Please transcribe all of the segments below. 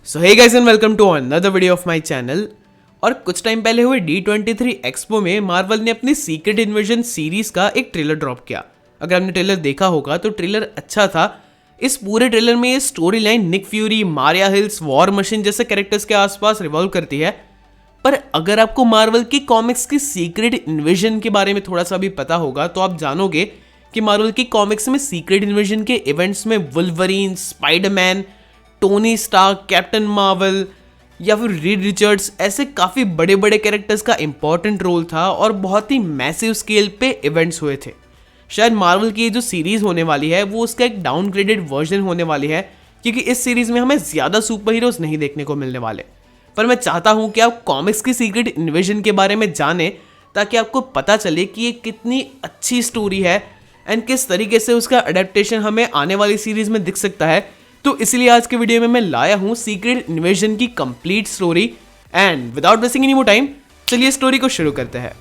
So hey guys and welcome to another video of my channel. और कुछ time पहले हुए D23 एक्सपो में मार्वल ने अपनी सीक्रेट इन्वेजन सीरीज का एक ट्रेलर ड्रॉप किया। अगर आपने ट्रेलर देखा होगा तो ट्रेलर अच्छा था। इस पूरे ट्रेलर में ये story line Nick Fury, Maria Hills, War Machine जैसे कैरेक्टर्स के आसपास रिवॉल्व करती है। पर अगर आपको मार्वल की कॉमिक्स की सीक्रेट इन्वेजन के बारे में थोड़ा सा भी पता होगा तो आप जानोगे कि मार्वल की कॉमिक्स में सीक्रेट इन्वेजन के इवेंट्स में Wolverine, Spiderman, Tony Stark, Captain Marvel या फिर रीड रिचर्ड्स ऐसे काफ़ी बड़े बड़े कैरेक्टर्स का इंपॉर्टेंट रोल था और बहुत ही मैसिव स्केल पे इवेंट्स हुए थे। शायद मार्वल की ये जो सीरीज़ होने वाली है वो उसका एक डाउनग्रेडेड वर्जन होने वाली है, क्योंकि इस सीरीज़ में हमें ज़्यादा सुपर हीरोज़ नहीं देखने को मिलने वाले। पर मैं चाहता हूँ कि आप कॉमिक्स की सीक्रेट इन्वेजन के बारे में जानें ताकि आपको पता चले कि ये कितनी अच्छी स्टोरी है एंड किस तरीके से उसका अडेप्टेशन हमें आने वाली सीरीज़ में दिख सकता है। तो इसलिए आज के वीडियो में मैं लाया हूं सीक्रेट इन्वेजन की complete story. And without wasting any more time, चलिए स्टोरी को शुरू करते हैं।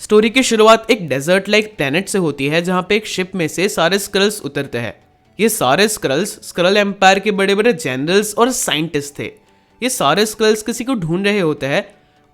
स्टोरी की शुरुआत एक डेजर्ट लाइक प्लेनेट से होती है जहां पे एक शिप में से सारे स्क्रल्स उतरते हैं। ये सारे स्क्रल्स स्क्रल एम्पायर के बड़े बड़े जनरल्स और साइंटिस्ट थे। ये सारे स्क्रल्स किसी को ढूंढ रहे होते हैं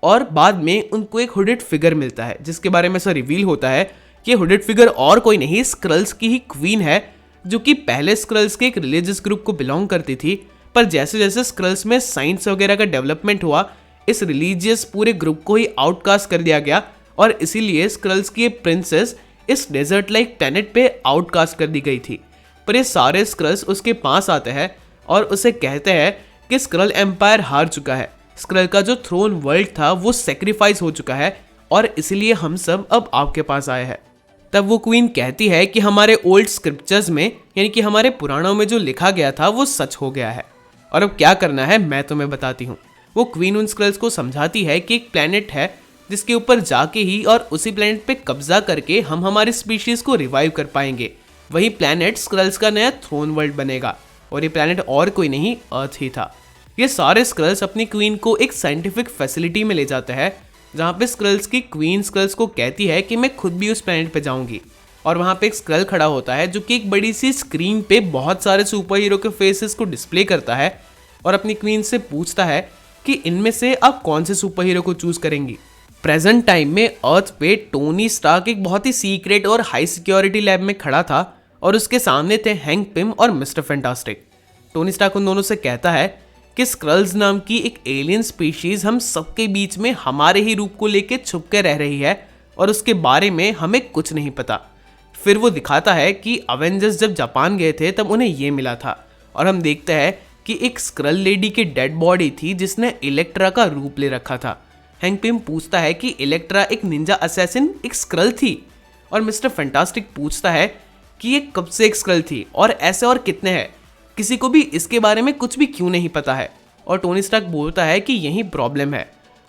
और बाद में उनको एक हुडेड फिगर मिलता है जिसके बारे में ऐसा रिवील होता है कि ये हुडेड फिगर और कोई नहीं, स्क्रल्स की ही क्वीन है, जो कि पहले स्क्रल्स के एक रिलीजियस ग्रुप को बिलोंग करती थी। पर जैसे जैसे स्क्रल्स में साइंस वगैरह का डेवलपमेंट हुआ, इस रिलीजियस पूरे ग्रुप को ही आउटकास्ट कर दिया गया और इसीलिए स्क्रल्स की प्रिंसेस इस डेजर्ट लाइक प्लेनेट पे आउटकास्ट कर दी गई थी। पर ये सारे स्क्रल्स उसके पास आते हैं और उसे कहते हैं कि स्क्रल एम्पायर हार चुका है, स्क्रल का जो थ्रोन वर्ल्ड था वो सेक्रीफाइस हो चुका है और इसीलिए हम सब अब आपके पास आए हैं। तब वो क्वीन कहती है कि हमारे ओल्ड स्क्रिप्चर्स में, यानी कि हमारे पुराणों में जो लिखा गया था वो सच हो गया है और अब क्या करना है मैं तुम्हें बताती हूँ। वो क्वीन उन स्क्रल्स को समझाती है कि एक प्लेनेट है जिसके ऊपर जाके ही और उसी प्लेनेट पे कब्जा करके हम हमारी स्पीशीज को रिवाइव कर पाएंगे। वही प्लेनेट स्क्रल्स का नया थ्रोन वर्ल्ड बनेगा और ये प्लेनेट और कोई नहीं, अर्थ ही था। ये सारे स्क्रल्स अपनी क्वीन को एक साइंटिफिक फैसिलिटी में ले जाते हैं जहाँ पे स्क्रल्स की क्वीन स्क्रल्स को कहती है कि मैं खुद भी उस प्लेनेट पे जाऊंगी। और वहाँ पे एक स्क्रल खड़ा होता है जो कि एक बड़ी सी स्क्रीन पे बहुत सारे सुपर हीरो के फेसेस को डिस्प्ले करता है और अपनी क्वीन से पूछता है कि इनमें से आप कौन से सुपर हीरो को चूज करेंगी। प्रेजेंट टाइम में अर्थ पे टोनी स्टार्क एक बहुत ही सीक्रेट और हाई सिक्योरिटी लैब में खड़ा था और उसके सामने थे हैंक पिम और मिस्टर फैंटास्टिक। टोनी स्टार्क उन दोनों से कहता है कि स्क्रल्स नाम की एक एलियन स्पीशीज हम सबके बीच में हमारे ही रूप को लेके छुप के रह रही है और उसके बारे में हमें कुछ नहीं पता। फिर वो दिखाता है कि अवेंजर्स जब जापान गए थे तब उन्हें ये मिला था और हम देखते हैं कि एक स्क्रल लेडी की डेड बॉडी थी जिसने इलेक्ट्रा का रूप ले रखा था। हैंक पिम पूछता है कि इलेक्ट्रा एक निंजा असैसिन एक स्क्रल थी और मिस्टर फैंटास्टिक पूछता है कि ये कब से एक स्क्रल थी और ऐसे और कितने हैं, किसी को भी इसके बारे में कुछ भी क्यों नहीं पता है। और टोनी स्टार्क बोलता है कि यही प्रॉब्लम है,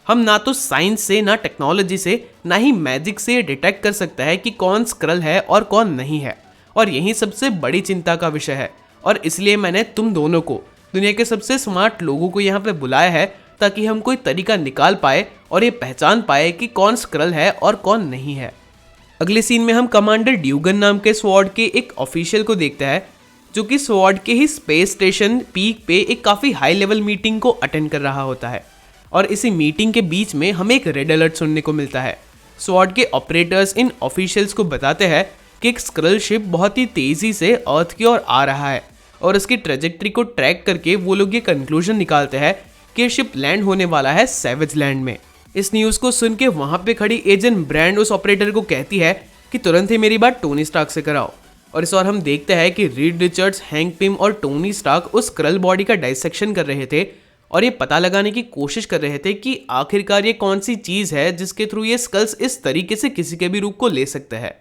हम ना तो साइंस से, ना टेक्नोलॉजी से, ना ही मैजिक से डिटेक्ट कर सकता है कि कौन स्क्रल है और कौन नहीं है और यही सबसे बड़ी चिंता का विषय है। और इसलिए मैंने तुम दोनों को, दुनिया के सबसे स्मार्ट लोगों को यहाँ पे बुलाया है ताकि हम कोई तरीका निकाल पाए और ये पहचान पाए कि कौन स्क्रल है और कौन नहीं है। अगले सीन में हम कमांडर ड्यूगन नाम के स्वॉर्ड के एक ऑफिशियल को देखते हैं जो कि स्वॉर्ड के ही स्पेस स्टेशन पीक पे एक काफ़ी हाई लेवल मीटिंग को अटेंड कर रहा होता है। और इसी मीटिंग के बीच में हमें एक रेड अलर्ट सुनने को मिलता है। स्वॉर्ड के ऑपरेटर्स इन ऑफिशियल्स को बताते हैं कि एक स्क्रल शिप बहुत ही तेज़ी से अर्थ की ओर आ रहा है और उसकी ट्रेजेक्ट्री को ट्रैक करके वो लोग ये कंक्लूजन निकालते हैं कि शिप लैंड होने वाला है सैवेज लैंड में। इस न्यूज़ को सुन के वहाँ पे खड़ी एजेंट ब्रांड उस ऑपरेटर को कहती है कि तुरंत ही मेरी बात टोनी स्टार्क से कराओ। और इस और हम देखते हैं कि रीड रिचर्ड्स, हैंक पिम और टोनी स्टार्क उस स्क्रल बॉडी का डाइसेक्शन कर रहे थे और ये पता लगाने की कोशिश कर रहे थे कि आखिरकार ये कौन सी चीज़ है जिसके थ्रू ये स्कल्स इस तरीके से किसी के भी रूप को ले सकते हैं।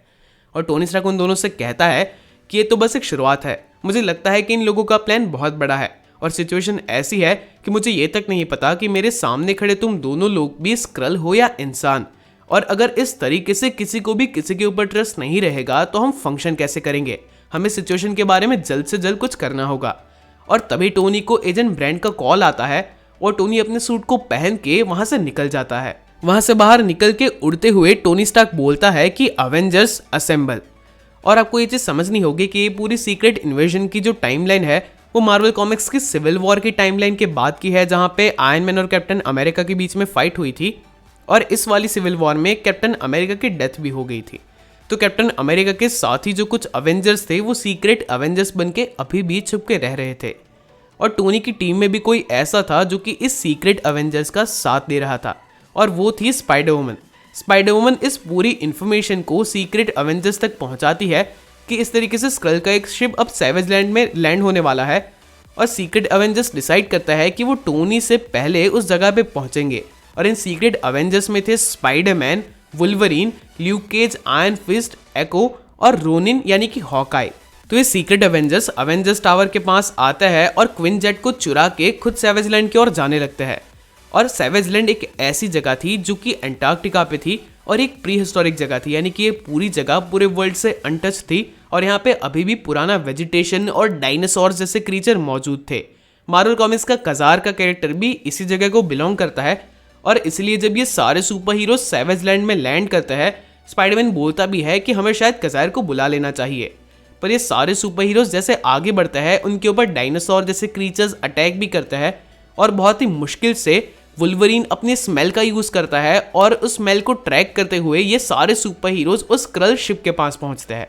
और टोनी स्टार्क उन दोनों से कहता है कि ये तो बस एक शुरुआत है, मुझे लगता है कि इन लोगों का प्लान बहुत बड़ा है और सिचुएशन ऐसी है कि मुझे ये तक नहीं पता कि मेरे सामने खड़े तुम दोनों लोग भी स्क्रल हो या इंसान, और अगर इस तरीके से किसी को भी किसी के ऊपर ट्रस्ट नहीं रहेगा तो हम फंक्शन कैसे करेंगे। हमें सिचुएशन के बारे में जल्द से जल्द कुछ करना होगा। और तभी टोनी को एजेंट ब्रैंड का कॉल आता है और टोनी अपने सूट को पहन के वहां से निकल जाता है। वहां से बाहर निकल के उड़ते हुए टोनी स्टार्क बोलता है कि अवेंजर्स असेंबल। और आपको ये चीज समझनी होगी कि ये पूरी सीक्रेट इन्वेजन की जो टाइमलाइन है वो मार्वल कॉमिक्स की सिविल वॉर की टाइमलाइन के बाद की है, जहां पे आयरन मैन और कैप्टन अमेरिका के बीच में फाइट हुई थी और इस वाली सिविल वॉर में कैप्टन अमेरिका की डेथ भी हो गई थी। तो कैप्टन अमेरिका के साथ ही जो कुछ अवेंजर्स थे वो सीक्रेट अवेंजर्स बन के अभी भी छुप के रह रहे थे और टोनी की टीम में भी कोई ऐसा था जो कि इस सीक्रेट अवेंजर्स का साथ दे रहा था और वो थी स्पाइडर वुमन। स्पाइडर वुमन इस पूरी इन्फॉर्मेशन को सीक्रेट अवेंजर्स तक पहुंचाती है कि इस तरीके से स्क्रल का एक शिप अब सैवेज लैंड में लैंड होने वाला है और सीक्रेट अवेंजर्स डिसाइड करता है कि वो टोनी से पहले उस जगह पे पहुंचेंगे। और इन सीक्रेट अवेंजर्स में थे Spiderman, Wolverine, Luke Cage, Iron Fist, Echo और रोनिन यानी कि हॉकाई। तो ये सीक्रेट अवेंजर्स अवेंजर्स टावर के पास आता है और क्विन जेट को चुरा के खुद सैवेज लैंड की ओर जाने लगते हैं। और सैवेज लैंड एक ऐसी जगह थी जो कि अंटार्कटिका पे थी और एक प्री हिस्टोरिक जगह थी, यानी कि ये पूरी जगह पूरे वर्ल्ड से अनटच थी और यहाँ पे अभी भी पुराना वेजिटेशन और डायनासोर जैसे क्रीचर मौजूद थे। मार्वल कॉमिक्स का कजार का कैरेक्टर भी इसी जगह को बिलोंग करता है और इसलिए जब ये सारे सुपर हीरो सैवेज लैंड में लैंड करते हैं, स्पाइडरमैन बोलता भी है कि हमें शायद कजार को बुला लेना चाहिए। पर ये सारे सुपर हीरोज जैसे आगे बढ़ते हैं उनके ऊपर डायनासोर जैसे क्रीचर्स अटैक भी करते हैं और बहुत ही मुश्किल से वुल्वरीन अपनी स्मेल का यूज करता है और उस स्मेल को ट्रैक करते हुए ये सारे सुपर हीरोज उस स्क्रल शिप के पास पहुंचते हैं।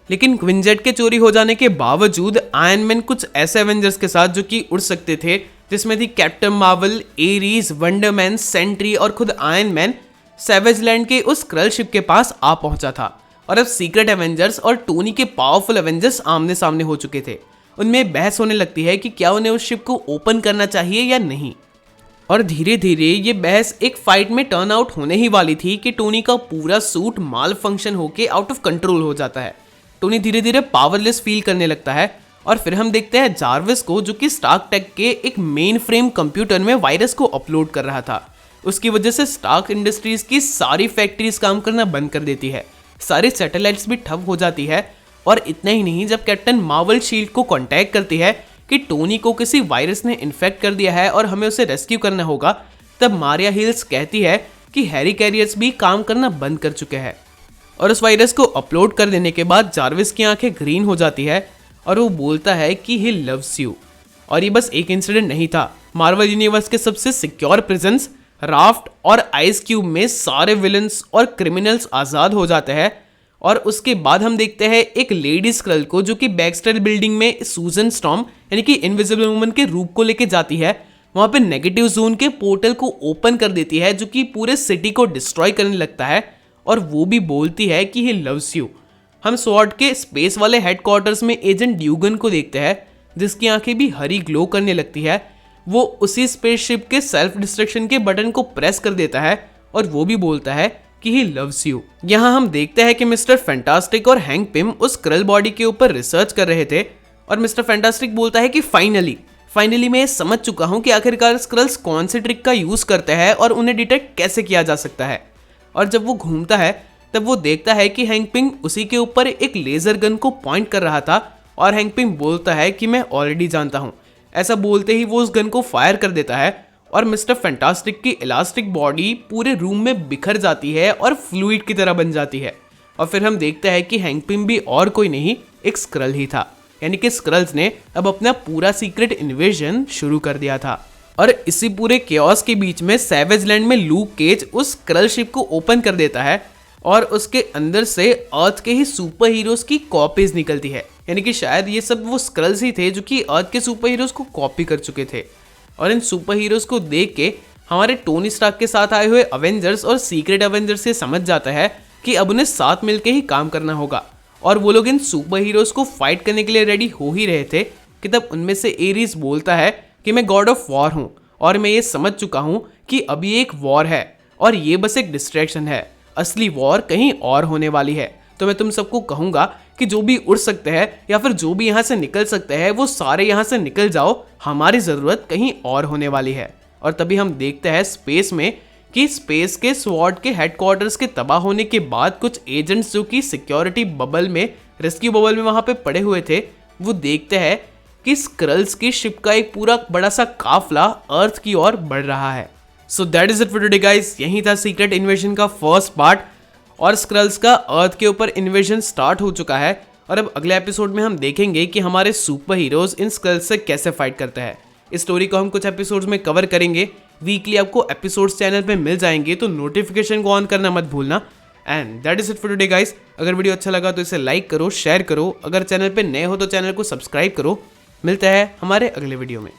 लेकिन क्विन जेट के चोरी हो जाने के बावजूद आयरन मैन कुछ ऐसे एवेंजर्स के साथ जो कि उड़ सकते थे, जिसमें थी captain Marvel, Aries, Wonder Man, Sentry और खुद आयरन मैन, सैवेज लैंड के उस स्क्रल शिप के पास आ पहुंचा था। और अब सीक्रेट एवेंजर्स और टोनी के पावरफुल एवेंजर्स आमने सामने हो चुके थे। उनमें बहस होने लगती है कि क्या उन्हें उस शिप को ओपन करना चाहिए या नहीं। और धीरे धीरे ये बहस एक फाइट में टर्न आउट होने ही वाली थी कि टोनी का पूरा सूट माल फंक्शन होके आउट ऑफ कंट्रोल हो जाता है। टोनी धीरे धीरे पावरलेस फील करने लगता है और फिर हम देखते हैं जार्विस को, जो कि स्टार्क टेक के एक मेन फ्रेम कंप्यूटर में वायरस को अपलोड कर रहा था। उसकी वजह से स्टार्क इंडस्ट्रीज की सारी फैक्ट्रीज काम करना बंद कर देती है, सारी सैटेलाइट्स भी ठप हो जाती है। और इतना ही नहीं, जब कैप्टन मार्वल शील्ड को कांटेक्ट करती है कि टोनी को किसी वायरस ने इन्फेक्ट कर दिया है और हमें उसे रेस्क्यू करना होगा, तब मारिया हिल्स कहती है कि हैरी कैरियर्स भी काम करना बंद कर चुके हैं। और उस वायरस को अपलोड कर देने के बाद जार्विस की आंखें ग्रीन हो जाती है और वो बोलता है कि ही लव्स यू। और ये बस एक इंसिडेंट नहीं था, मार्वल यूनिवर्स के सबसे सिक्योर प्रिजन्स राफ्ट और आइस क्यूब में सारे विलन्स और क्रिमिनल्स आज़ाद हो जाते हैं। और उसके बाद हम देखते हैं एक लेडी स्क्रल को, जो कि बैक्स्टर बिल्डिंग में सूजन स्टॉर्म यानी कि इनविजिबल वुमन के रूप को लेके जाती है। वहां पे नेगेटिव जोन के पोर्टल को ओपन कर देती है, जो कि पूरे सिटी को डिस्ट्रॉय करने लगता है और वो भी बोलती है कि ही लव्स यू। हम स्वॉर्ड के स्पेस वाले हेडक्वार्टर्स में एजेंट ड्यूगन को देखते हैं, जिसकी आंखें भी हरी ग्लो करने लगती है। वो उसी स्पेसशिप के सेल्फ डिस्ट्रक्शन के बटन को प्रेस कर देता है और वो भी बोलता है कि ही लव्स यू। यहाँ हम देखते हैं कि मिस्टर फैंटास्टिक और हैंक पिम उस स्क्रल बॉडी के ऊपर रिसर्च कर रहे थे और मिस्टर फैंटास्टिक बोलता है कि फाइनली मैं समझ चुका हूँ कि आखिरकार स्क्रल्स कौन से ट्रिक का यूज करते हैं और उन्हें डिटेक्ट कैसे किया जा सकता है। और जब वो घूमता है तब वो देखता है कि हैंक पिम उसी के ऊपर एक लेजर गन को पॉइंट कर रहा था और हैंक पिम बोलता है कि मैं ऑलरेडी जानता हूँ। ऐसा बोलते ही वो उस गन को फायर कर देता है और मिस्टर फैंटास्टिक की इलास्टिक बॉडी पूरे रूम में बिखर जाती है और फ्लूइड की तरह बन जाती है। और फिर हम देखते हैं कि हैंक पिम भी और कोई नहीं, एक स्क्रल ही था, यानी कि स्क्रल्स ने अब अपना पूरा सीक्रेट इन्वेजन शुरू कर दिया था। और इसी पूरे केओस के बीच में सैवेज लैंड में ल्यूक केज उस स्क्रल शिप को ओपन कर देता है और उसके अंदर से अर्थ के ही सुपर हीरोज की कॉपीज निकलती है, यानी कि शायद ये सब वो स्क्रल्स ही थे जो कि अर्थ के सुपर हीरोज को कॉपी कर चुके थे। और इन सुपर हीरोज को देख के हमारे टोनी स्टार्क के साथ आए हुए अवेंजर्स और सीक्रेट अवेंजर्स से समझ जाता है कि अब उन्हें साथ मिलकर ही काम करना होगा। और वो लोग इन सुपर हीरोज को फाइट करने के लिए रेडी हो ही रहे थे कि तब उनमें से एरीज बोलता है कि मैं गॉड ऑफ वॉर हूँ और मैं ये समझ चुका हूँ कि अब ये एक वॉर है और ये बस एक डिस्ट्रैक्शन है, असली वॉर कहीं और होने वाली है। तो मैं तुम सबको कहूंगा कि जो भी उड़ सकते हैं या फिर जो भी यहाँ से निकल सकते हैं वो सारे यहाँ से निकल जाओ, हमारी ज़रूरत कहीं और होने वाली है। और तभी हम देखते हैं स्पेस में कि स्पेस के स्वॉर्ड के हेडक्वार्टर्स के तबाह होने के बाद कुछ एजेंट्स जो कि सिक्योरिटी बबल में, रेस्क्यू बबल में वहाँ पे पड़े हुए थे, वो देखते हैं कि स्क्रल्स की शिप का एक पूरा बड़ा सा काफला अर्थ की ओर बढ़ रहा है। So that is it for today guys. यही था सीक्रेट इन्वेजन का फर्स्ट पार्ट और स्क्रल्स का अर्थ के ऊपर इन्वेजन स्टार्ट हो चुका है। और अब अगले एपिसोड में हम देखेंगे कि हमारे सुपर हीरोज इन स्क्रल्स से कैसे फाइट करते हैं। इस स्टोरी को हम कुछ एपिसोड्स में कवर करेंगे। वीकली आपको एपिसोड्स चैनल पे मिल जाएंगे, तो नोटिफिकेशन को ऑन करना मत भूलना। And that is it for today guys. अगर वीडियो अच्छा लगा तो इसे लाइक करो, शेयर करो। अगर चैनल पे नए हो तो चैनल को सब्सक्राइब करो। मिलते हैं हमारे अगले वीडियो में।